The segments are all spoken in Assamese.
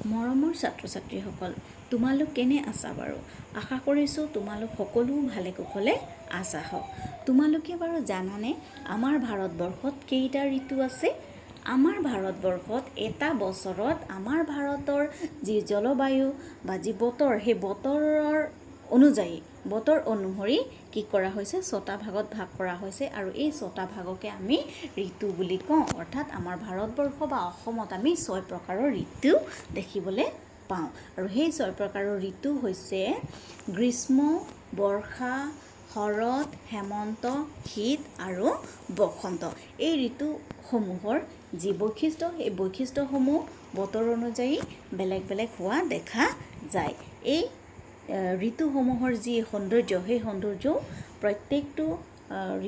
মৰমৰ ছাত্ৰ-ছাত্ৰীসকল, তোমালোক কেনে আছা বাৰু? আশা কৰিছোঁ তোমালোক সকলো ভালে কুশলে আছা হওক। তোমালোকে বাৰু জানানে আমাৰ ভাৰতবৰ্ষত কেইটা ঋতু আছে? আমাৰ ভাৰতবৰ্ষত এটা বছৰত আমাৰ ভাৰতৰ যি জলবায়ু বা যি বতৰ, সেই বতৰৰ বতৰ অনুসৰি কি কৰা হৈছে, 6টা ভাগত ভাগ কৰা হৈছে আৰু এই 6টা ভাগকে আমি ঋতু বুলি কওঁ। অৰ্থাৎ আমাৰ ভাৰতবৰ্ষ বা অসমত আমি 6 প্ৰকাৰৰ ঋতু দেখিবলৈ পাওঁ আৰু সেই 6 প্ৰকাৰৰ ঋতু হৈছে গ্ৰীষ্ম, বৰ্ষা, শৰৎ, হেমন্ত, শীত আৰু বসন্ত। এই ঋতুসমূহৰ যি বৈশিষ্ট্য, এই বৈশিষ্ট্যসমূহ বতৰ অনুযায়ী বেলেগ বেলেগ হোৱা দেখা যায়। এই ঋতুসমূহৰ যি সৌন্দৰ্য, সেই সৌন্দৰ্যও প্ৰত্যেকটো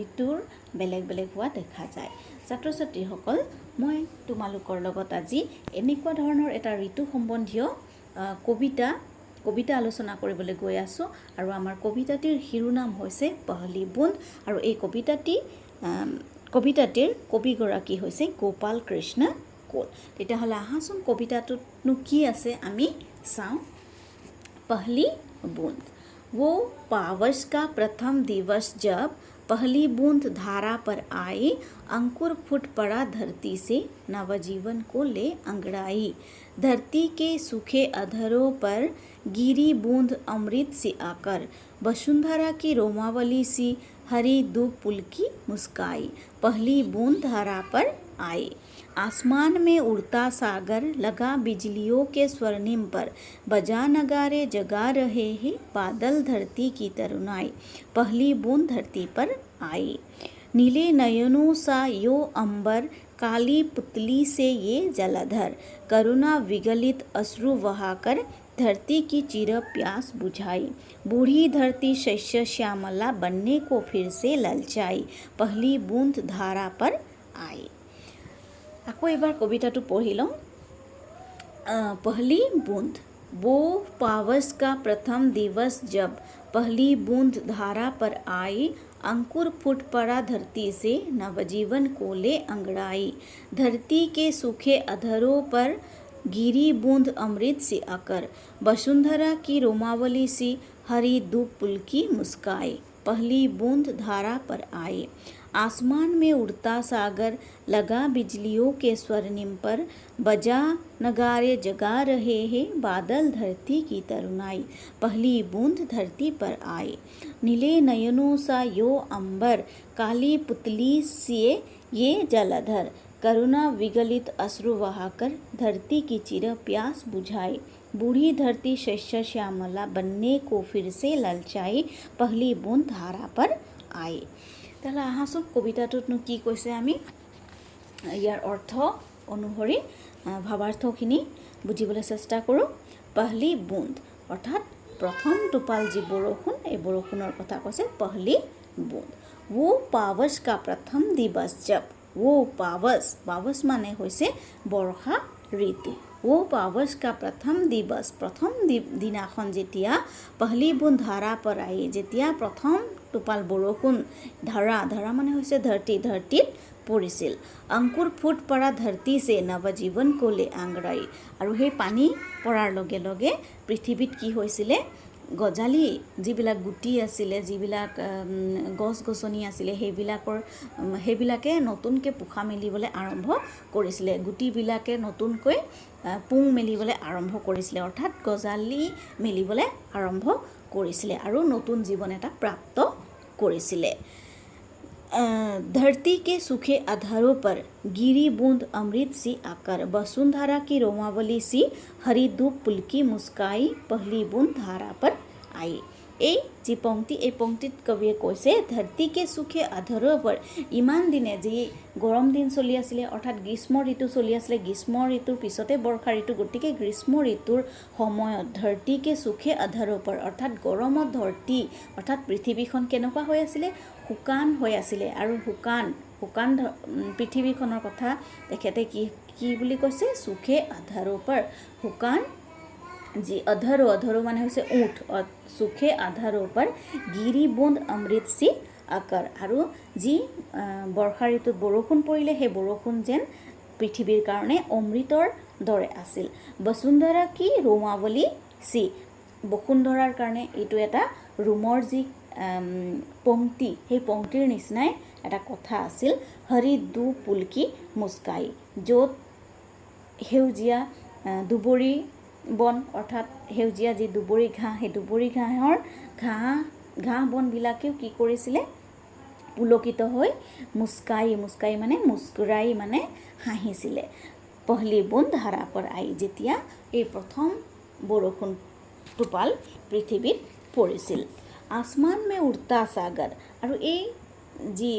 ঋতুৰ বেলেগ বেলেগ হোৱা দেখা যায়। ছাত্ৰ-ছাত্ৰীসকল, মই তোমালোকৰ লগত আজি এনেকুৱা ধৰণৰ এটা ঋতু সম্বন্ধীয় কবিতা আলোচনা কৰিবলৈ গৈ আছোঁ আৰু আমাৰ কবিতাটিৰ শিৰোনাম হৈছে পহলি বুন্দ আৰু এই কবিতাটিৰ কবিগৰাকী হৈছে গোপাল কৃষ্ণ কোল। তেতিয়াহ'লে আহাচোন কবিতাটোতনো কি আছে আমি চাওঁ। पहली बूंद। वो पावस का प्रथम दिवस जब पहली बूंद धारा पर आई, अंकुर फूट पड़ा धरती से, नवजीवन को ले अंगड़ाई। धरती के सूखे अधरों पर गिरी बूंद अमृत सी आकर, वसुंधरा की रोमावली सी हरी दूब पुल की मुस्काई। पहली बूंद धारा पर आई। आसमान में उड़ता सागर लगा बिजलियों के स्वर्णिम पर, बजा नगारे जगा रहे हैं बादल धरती की तरुणाई। पहली बूंद धरती पर आई। नीले नयनों सा यो अंबर, काली पुतली से ये जलधर, करुणा विगलित अश्रु बहाकर धरती की चिर प्यास बुझाई। बूढ़ी धरती शस्य श्यामला बनने को फिर से ललचाई। पहली बूंद धारा पर आई। আকৌ এবাৰ কবিতাটো পঢ়ি লওঁ। पहली बूंद। वो पावस का प्रथम दिवस जब पहली बूंद धारा पर आई, अंकुर फूट पड़ा धरती से, नवजीवन को ले अंगड़ाई। धरती के सूखे अधरों पर गिरी बूंद अमृत सी आकर, वसुंधरा की रोमावली सी हरी दूब पुल की मुस्काई। पहली बूंद धारा पर आई। आसमान में उड़ता सागर लगा बिजलियों के स्वर्णिम पर, बजा नगारे जगा रहे हैं बादल धरती की तरुणाई। पहली बूंद धरती पर आई। नीले नयनों सा यो अंबर, काली पुतली से ये जलधर, करुणा विगलित अश्रु बहाकर धरती की चिर प्यास बुझाई। बूढ़ी धरती शस्य श्यामला बनने को फिर से ललचाई। पहली बूंद धारा पर आई। তাহলে আহাচোন কবিতাটোতনো কি কৈছে, আমি ইয়াৰ অৰ্থ অনুসৰি ভাৱাৰ্থখিনি বুজিবলৈ চেষ্টা কৰোঁ। পহলি বুন্দ অৰ্থাৎ প্ৰথম টোপাল যি বৰষুণ, এই বৰষুণৰ কথা কৈছে পহলি বুন্দ। वो पावस का प्रथम दिवस जब, वो पावस মানে হৈছে বৰ্ষা ঋতু। वो पावस का प्रथम दिवस, प्रथम দিনাখন যেতিয়া पहली बूंद धारा पर आई, যেতিয়া প্ৰথম টোপাল বৰষুণ ধাৰা মানে হৈছে ধৰতীত পৰিছিল। अंकुर फूट पड़ा धरती से, नवजीवन को ले आंगड़ाई। আৰু সেই পানী পৰাৰ লগে লগে পৃথিৱীত কি হৈছিলে, গজালি যিবিলাক গুটি আছিলে, যিবিলাক গছ গছনি আছিলে, সেইবিলাকে নতুনকৈ পোখা মেলিবলৈ আৰম্ভ কৰিছিলে। গুটিবিলাকে নতুনকৈ পুং মেলিবলৈ আৰম্ভ কৰিছিলে, অৰ্থাৎ গজালি মেলিবলৈ আৰম্ভ কৰিছিলে আৰু নতুন জীৱন এটা প্ৰাপ্ত কৰিছিলে। धरती के सूखे अधरों पर गिरी बूंद अमृत सी आकर, वसुंधरा की रोमावली सी हरी दूब पुल की मुस्काई। पहली बूंद धारा पर आई। এই যি পংক্তি, এই পংক্তিত কবিয়ে কৈছে ধৰতী কে সুখে আধৰৰ পৰ, ইমান দিনে যি গৰম দিন চলি আছিলে, অৰ্থাৎ গ্ৰীষ্ম ঋতু চলি আছিলে, গ্ৰীষ্ম ঋতুৰ পিছতে বৰ্ষা ঋতু, গতিকে গ্ৰীষ্ম ঋতুৰ সময়ত ধৰতী কে সুখে আধৰৰ পৰ অৰ্থাৎ গৰমত ধৰতী অৰ্থাৎ পৃথিৱীখন কেনেকুৱা হৈ আছিলে, শুকান হৈ আছিলে। আৰু শুকান পৃথিৱীখনৰ কথা তেখেতে কি বুলি কৈছে, সুখে আধৰৰ পৰ, শুকান जी अधरो माने হৈছে ऊँट, सुखे आधारों पर गिरी बूंद अमृत सी आकर। আৰু যি বৰ্ষা ঋতুত বৰষুণ পৰিলে, সেই বৰষুণ যেন পৃথিৱীৰ কাৰণে অমৃতৰ দৰে আছিল। বসুন্ধৰা কি ৰোমাৱলী চি, বসুন্ধৰাৰ কাৰণে এইটো এটা ৰোমৰ যি পংক্তি, সেই পংক্তিৰ নিচিনাই এটা কথা আছিল। হৰি দু পুলকি মুস্কাই, য'ত সেউজীয়া দুবৰি বন, অৰ্থাৎ সেউজীয়া যি দুবৰি ঘাঁহ, সেই দুবৰি ঘাঁহৰ ঘাঁহ বনবিলাকেও কি কৰিছিলে, পুলকিত হৈ মুস্কাই মানে মুস্কুৰাই মানে হাঁহিছিলে। পহলি বুন্দ ধাৰা পৰ আই, যেতিয়া এই প্ৰথম বৰষুণ টোপাল পৃথিৱীত পৰিছিল। আসমান মে উড়তা সাগৰ, আৰু এই যি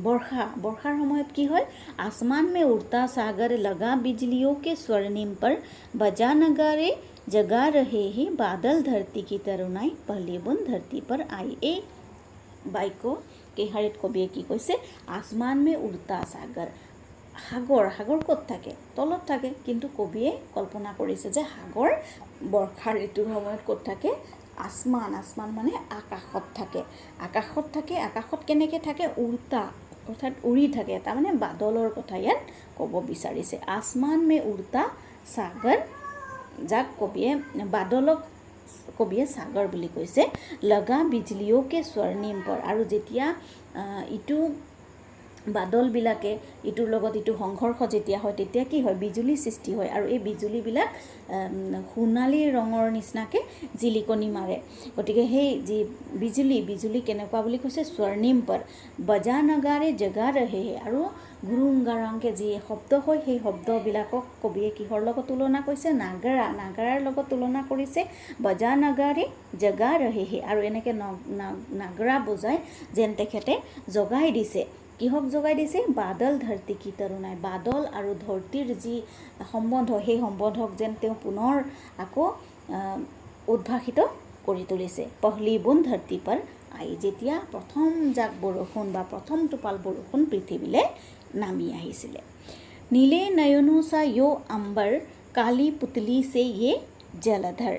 বৰ্ষাৰ সময়ত কি হয়, আসমান মে উড়তা সাগৰ লগা বিজলিयों के स्वर्णिम पर बजा नगारे जगा रहे हैं बादल धरती की तरुणाई पहली बुंद धरती पर आई। এই বাক্য কেইহাৰীত কবিয়ে কি কৈছে, আসমান মে উড়তা সাগৰ, সাগৰ ক'ত থাকে, তলত থাকে, কিন্তু কবিয়ে কল্পনা কৰিছে যে সাগৰ বৰ্ষা ঋতুৰ সময়ত ক'ত থাকে, আসমান মানে আকাশত থাকে। আকাশত কেনেকৈ থাকে, উড়তা অৰ্থাৎ উৰি থাকে, তাৰমানে বাদলৰ কথা ইয়াত ক'ব বিচাৰিছে। আসমান মে উড়তা সাগৰ, যাক বাদলক কবিয়ে সাগৰ বুলি কৈছে। লগা বিজলিও কে স্বৰ্ণিম পৰ, আৰু যেতিয়া ইটো বাদলবিলাকে ইটোৰ লগত ইটো সংঘৰ্ষ যেতিয়া হয়, তেতিয়া কি হয়, বিজুলী সৃষ্টি হয়, আৰু এই বিজুলীবিলাক সোণালী ৰঙৰ নিচিনাকৈ জিলিকনি মাৰে। গতিকে সেই যি বিজুলী কেনেকুৱা বুলি কৈছে, স্বৰ্ণিম পৰ বজা নগাৰে জগা ৰহে, আৰু গুৰুং গাৰাংকে যি শব্দ হয়, সেই শব্দবিলাকক কবিয়ে কিহৰ লগত তুলনা কৰিছে, নাগাৰাৰ লগত তুলনা কৰিছে। বজা নগাৰে জগা ৰহে, আৰু এনেকৈ নাগৰা বজাই যেন তেখেতে জগাই দিছে। কিহক জগাই দিছে, বাদল ধৰতি কি তৰুণাই, বাদল আৰু ধৰতিৰ যি সম্বন্ধ, সেই সম্বন্ধক যেন তেওঁ পুনৰ আকৌ উদ্ভাসিত কৰি তুলিছে। পহলি বুন্দ ধৰতি পৰ আই, যেতিয়া প্ৰথম জাক বৰষুণ বা প্ৰথম টোপাল বৰষুণ পৃথিৱীলৈ নামি আহিছিলে। নীলে নয়নো সা য়ো অম্বৰ কালি পুতলি से ये जलधर,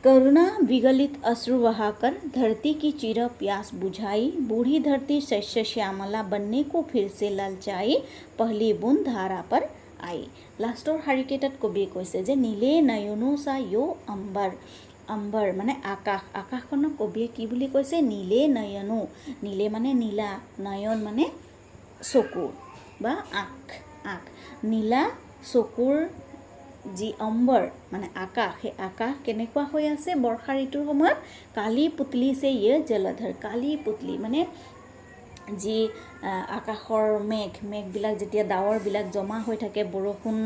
करुणा विगलित अश्रु बहाकर धरती की चिर प्यास बुझाई, बूढ़ी धरती शस्य श्यामला बनने को फिर से ललचाई, पहली बूंद धारा पर आई। लास्टर শাৰীকেইটাত কবিয়ে কৈছে যে নীলে নয়নো সা য়ো অম্বৰ মানে আকাশখনক কবিয়ে কি বুলি কৈছে, নীলে নয়নো, নীলে মানে নীলা, নয়ন মানে চকু বা আঁক, নীলা চকুৰ যি অম্বৰ মানে আকাশ, সেই আকাশ কেনেকুৱা হৈ আছে বৰ্ষা ঋতুৰ সময়ত। কালি পুতলি চে ইয়ে জলধৰ, কালি পুতলি মানে যি আকাশৰ মেঘবিলাক যেতিয়া ডাৱৰবিলাক জমা হৈ থাকে, বৰষুণ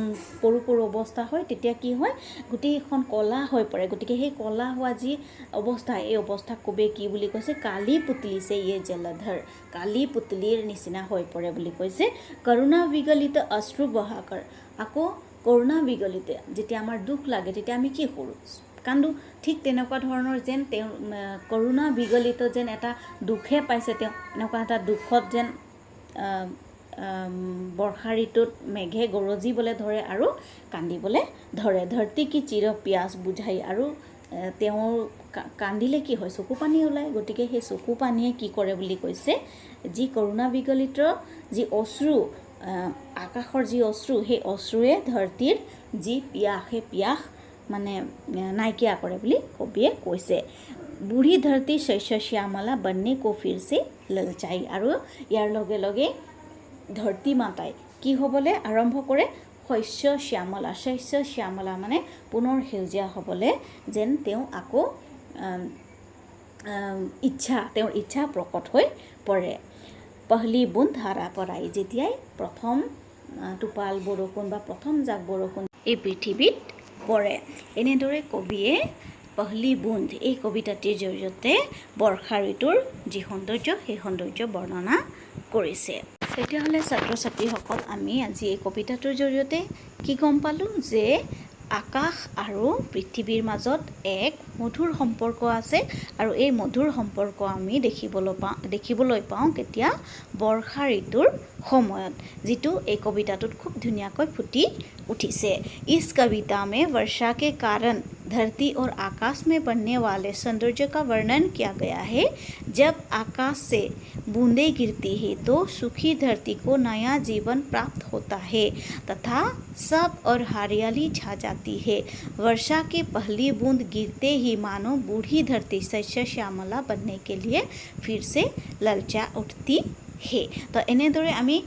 পৰু অৱস্থা হয়, তেতিয়া কি হয়, গোটেইখন ক'লা হৈ পৰে। গতিকে সেই ক'লা হোৱা যি অৱস্থা, এই অৱস্থাক কবিয়ে কি বুলি কৈছে, কালি পুতলি চে ইয়ে জলধৰ, কালি পুতলিৰ নিচিনা হৈ পৰে বুলি কৈছে। কৰুণা বিগলিত অশ্ৰু বহাকৰ, আকৌ কৰুণা বিগলিতে, যেতিয়া আমাৰ দুখ লাগে তেতিয়া আমি কি কৰোঁ, কান্দো। ঠিক তেনেকুৱা ধৰণৰ যেন তেওঁ কৰুণা বিগলিত, যেন এটা দুখে পাইছে তেওঁ, এনেকুৱা এটা দুখত যেন বৰ্ষা ঋতুত মেঘে গৰজিবলৈ ধৰে আৰু কান্দিবলৈ ধৰে। ধৰতি কি চিৰ পিয়াস বুঝাই, আৰু তেওঁৰ কান্দিলে কি হয়, চকু পানী ওলায়। গতিকে সেই চকু পানীয়ে কি কৰে বুলি কৈছে, যি কৰুণা বিগলিত যি অশ্ৰু, আকাশৰ যি অশ্ৰু, সেই অশ্ৰুৱে ধৰতিৰ যি পিয়াস, সেই পিয়াস মানে নাইকিয়া কৰে বুলি কবিয়ে কৈছে। বুঢ়ী ধৰতি শস্য শ্যামলা বন্নে কো ফিৰ সে ললচাই, আৰু ইয়াৰ লগে লগে ধৰতি মাতাই কি হ'বলৈ আৰম্ভ কৰে, শস্য শ্যামলা মানে পুনৰ সেউজীয়া হ'বলৈ যেন তেওঁ আকৌ তেওঁৰ ইচ্ছা প্ৰকট হৈ পৰে। পহলি বুন্দ ধাৰা পৰাই, যেতিয়াই প্ৰথম টোপাল বৰষুণ বা প্ৰথম জাক বৰষুণ এই পৃথিৱীত পৰে। এনেদৰে কবিয়ে পহলি বুন্দ এই কবিতাটিৰ জৰিয়তে বৰ্ষা ঋতুৰ যি সৌন্দৰ্য, সেই সৌন্দৰ্য বৰ্ণনা কৰিছে। তেতিয়াহ'লে ছাত্ৰ ছাত্ৰীসকল, আমি আজি এই কবিতাটোৰ জৰিয়তে কি গম পালোঁ, যে আকাশ আৰু পৃথিৱীৰ মাজত এক মধুৰ সম্পৰ্ক আছে, আৰু এই মধুৰ সম্পৰ্ক আমি দেখিবলৈ পাওঁ কেতিয়া, বৰ্ষা ঋতুৰ সময়ত, যিটো এই কবিতাটোত খুব ধুনীয়াকৈ ফুটি উঠিছে। ইস কবিতা মে वर्षा के कारण धरती और आकाश में बनने वाले सौंदर्य का वर्णन किया गया है। जब आकाश से बूंदें गिरती है तो सूखी धरती को नया जीवन प्राप्त होता है तथा सब और हरियाली छा जाती है। वर्षा की पहली बूंद गिरते ही मानो बूढ़ी धरती शस्य श्यामला बनने के लिए फिर से ललचा उठती है। तो এনেদৰে আমি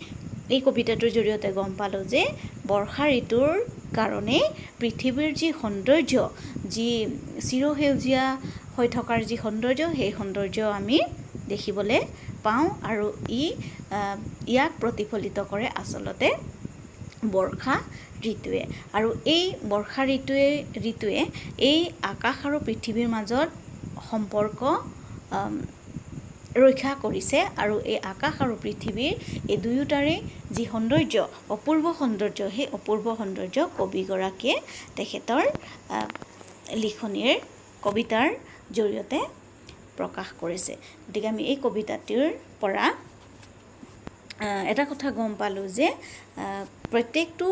এই কবিতাটোৰ জৰিয়তে গম পালোঁ যে বৰ্ষা ঋতুৰ কাৰণে পৃথিৱীৰ যি সৌন্দৰ্য, যি চিৰসেউজীয়া হৈ থকাৰ যি সৌন্দৰ্য, সেই সৌন্দৰ্য আমি দেখিবলৈ পাওঁ আৰু ইয়াক প্ৰতিফলিত কৰে আচলতে বৰ্ষা ঋতুৱে। আৰু এই বৰ্ষা ঋতুৱে এই আকাশ আৰু পৃথিৱীৰ মাজত সম্পৰ্ক ৰক্ষা কৰিছে আৰু এই আকাশ আৰু পৃথিৱীৰ এই দুয়োটাৰে যি সৌন্দৰ্য, অপূৰ্ব সৌন্দৰ্য, সেই অপূৰ্ব সৌন্দৰ্য কবিগৰাকীয়ে তেখেতৰ লিখনিৰ কবিতাৰ জৰিয়তে প্ৰকাশ কৰিছে। গতিকে আমি এই কবিতাটোৰ পৰা এটা কথা গম পালোঁ যে প্ৰত্যেকটো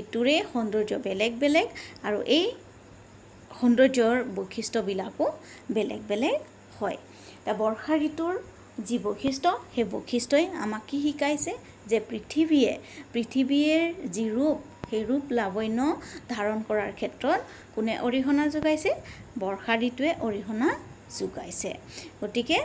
ঋতুৰে সৌন্দৰ্য বেলেগ বেলেগ আৰু এই সৌন্দৰ্যৰ বৈশিষ্ট্যবিলাকো বেলেগ বেলেগ হয়। বৰ্ষা ঋতুৰ যি বৈশিষ্ট্য, সেই বৈশিষ্ট্যই আমাক কি শিকাইছে যে পৃথিৱীৰ যি ৰূপ, সেই ৰূপ লাৱণ্য ধাৰণ কৰাৰ ক্ষেত্ৰত কোনে অৰিহণা যোগাইছে? বৰ্ষা ঋতুৱে অৰিহণা যোগাইছে। গতিকে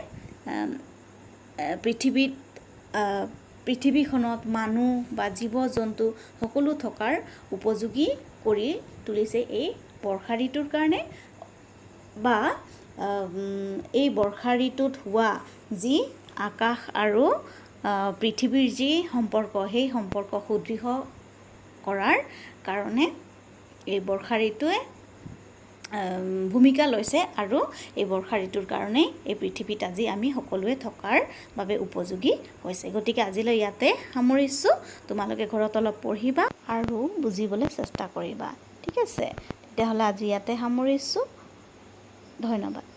পৃথিৱীখনত মানুহ বা জীৱ জন্তু সকলো থকাৰ উপযোগী কৰি তুলিছে এই বৰ্ষা ঋতুৰ কাৰণে, বা এই বৰ্ষা ঋতুত হোৱা যি আকাশ আৰু পৃথিৱীৰ যি সম্পৰ্ক, সেই সম্পৰ্ক সুদৃঢ় কৰাৰ কাৰণে এই বৰ্ষা ঋতুৱে ভূমিকা লৈছে আৰু এই বৰ্ষা ঋতুৰ কাৰণেই এই পৃথিৱীত আজি আমি সকলোৱে থকাৰ বাবে উপযোগী হৈছে। গতিকে আজিলৈ ইয়াতে সামৰিছোঁ। তোমালোকে ঘৰত অলপ পঢ়িবা আৰু বুজিবলৈ চেষ্টা কৰিবা, ঠিক আছে? তেতিয়াহ'লে আজি ইয়াতে সামৰিছোঁ। ধন্যবাদ।